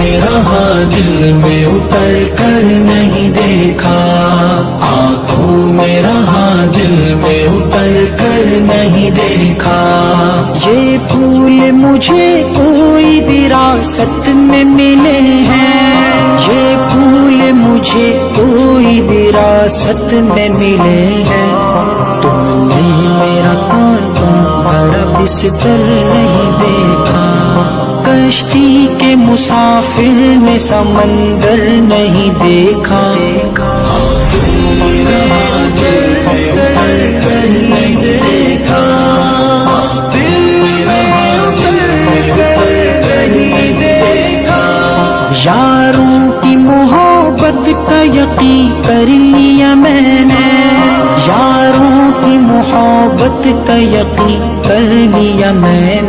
میں رہا دل میں اتر کر نہیں دیکھا، آنکھوں میں رہا دل میں اتر کر نہیں دیکھا۔ یہ پھول مجھے کوئی وراثت میں ملے ہیں، یہ پھول مجھے کوئی وراثت میں ملے ہیں۔ تم نے میرا کانٹوں بھرا بستر نہیں دیکھا، کشتی کے مسافر نے سمندر نہیں دیکھا۔ یاروں کی محبت کا یقین کر لیا میں نے، یاروں کی محبت کا یقین کر لیا میں